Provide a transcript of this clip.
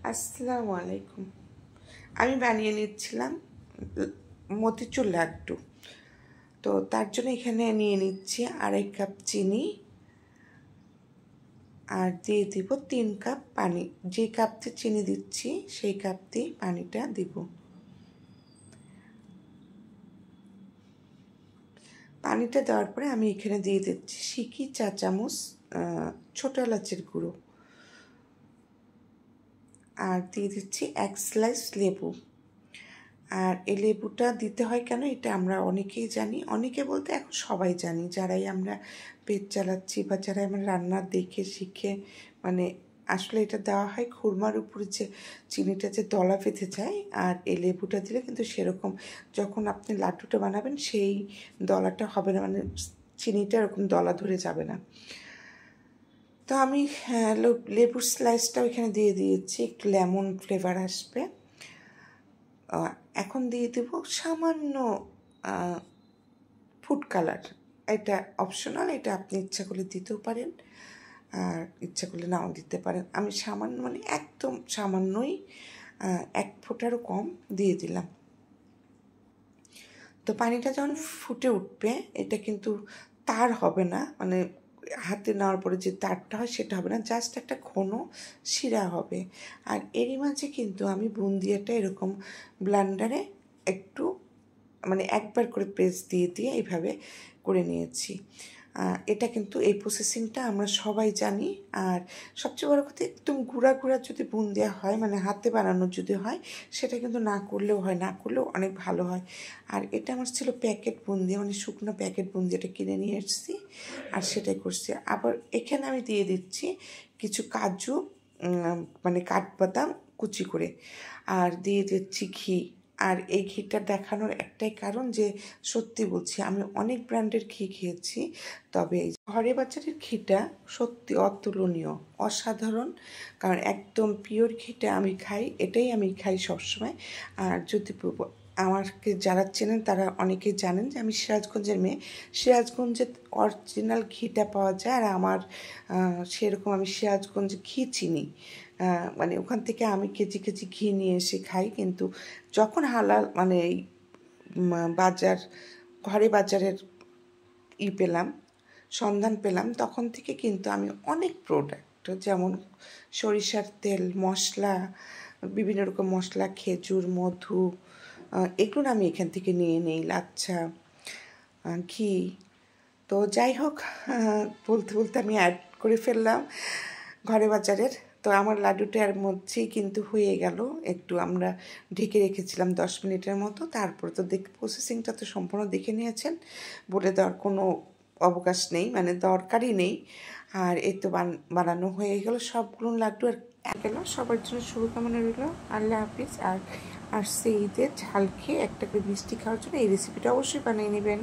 আসসালামু আলাইকুম। আমি বানিয়ে নিচ্ছিলাম মতিচুর লাড্ডু। তো তার জন্য এখানে নিয়ে নিচ্ছি 1.5 কাপ চিনি আর দিয়ে দিব 3 কাপ পানি। যে কাপতে চিনি দিচ্ছি সেই কাপতেই পানিটা দিব। পানিটা দেওয়ার পরে আমি এখানে দিয়ে দিচ্ছি সিকি চা চামচ ছোটো এলাচের গুঁড়ো আর দিয়ে দিচ্ছি 1 স্লাইস লেবু। আর এই লেবুটা দিতে হয় কেন এটা আমরা অনেকেই জানি, অনেকে বলতে এখন সবাই জানি, যারাই আমরা পেট চালাচ্ছি বা যারাই আমরা রান্না দেখে শিখে মানে আসলে এটা দেওয়া হয় খুরমার উপরে যে চিনিটা যে দলা বেঁধে যায়। আর এই লেবুটা দিলে কিন্তু সেরকম যখন আপনি লাড্ডুটা বানাবেন সেই দলাটা হবে না, মানে চিনিটা এরকম দলা ধরে যাবে না। তো আমি লেবুর স্লাইসটাও এখানে দিয়ে দিয়েছি, একটু লেমন ফ্লেভার আসবে। এখন দিয়ে দেব সামান্য ফুড কালার। এটা অপশনাল, এটা আপনি ইচ্ছা করলে দিতেও পারেন আর ইচ্ছা করলে নাও দিতে পারেন। আমি সামান্য মানে একদম সামান্যই 1 ফোঁটারও কম দিয়ে দিলাম। তো পানিটা যখন ফুটে উঠবে এটা কিন্তু তার হবে না, মানে হাতে নেওয়ার পরে যে তারটা হয় সেটা হবে না, জাস্ট একটা ঘন শিরা হবে। আর এরই মাঝে কিন্তু আমি বুন্দিয়াটা এরকম ব্লেন্ডারে একটু মানে একবার করে পেস্ট দিয়ে দিয়ে এইভাবে করে নিয়েছি। এটা কিন্তু এই প্রসেসিংটা আমরা সবাই জানি। আর সবচেয়ে বড় কথা একদম গুঁড়া গুঁড়া যদি বুন্দিয়া হয় মানে হাতে বানানো যদি হয় সেটা কিন্তু না করলেও হয়, না করলেও অনেক ভালো হয়। আর এটা আমার ছিল প্যাকেট বুন্দিয়া, মানে শুকনো প্যাকেট বুন্দিয়াটা কিনে নিয়ে এসেছি আর সেটাই করছি। আবার এখানে আমি দিয়ে দিচ্ছি কিছু কাজু মানে কাঠবাদাম কুচি করে, আর দিয়ে দিচ্ছি ঘি। আর এই ঘিটা দেখানোর একটাই কারণ যে সত্যি বলছি আমি অনেক ব্র্যান্ডের ঘি খেয়েছি, তবে ঘরে বাজারের ঘিটা সত্যি অতুলনীয়, অসাধারণ। কারণ একদম পিওর ঘিটা আমি খাই, এটাই আমি খাই সবসময়। আর যদি আমাকে যারা চেনেন তারা অনেকেই জানেন যে আমি সিরাজগঞ্জের মেয়ে। সিরাজগঞ্জে অরিজিনাল ঘিটা পাওয়া যায় আর আমার সেরকম আমি সিরাজগঞ্জ ঘি চিনি, মানে ওখান থেকে আমি কেজি কেজি ঘি নিয়ে এসে খাই। কিন্তু যখন হালাল মানে এই বাজার ঘরে বাজারের পেলাম সন্ধান পেলাম তখন থেকে কিন্তু আমি অনেক প্রোডাক্ট যেমন সরিষার তেল, মশলা, বিভিন্ন রকম মশলা, খেজুর, মধু, এগুলো আমি এখান থেকে নিয়ে নেই, লাচ্ছা, ঘি। তো যাই হোক, বলতে বলতে আমি অ্যাড করে ফেললাম ঘরে বাজারের। তো আমার লাড্ডুটার মধ্যেই কিন্তু হয়ে গেল। একটু আমরা ঢেকে রেখেছিলাম 10 মিনিটের মতো। তারপর তো প্রসেসিংটা তো সম্পূর্ণ দেখে নিয়েছেন, বলে দেওয়ার কোনো অবকাশ নেই, মানে দরকারই নেই। আর এই তো বানানো হয়ে গেল সবগুলো লাড্ডু। আর গেল সবার জন্য শুভকামনা রইল। আল্লাহ হাফিজ। আর সেই ঈদে ঝাল খেয়ে একটা করে মিষ্টি খাওয়ার জন্য এই রেসিপিটা অবশ্যই বানিয়ে নেবেন।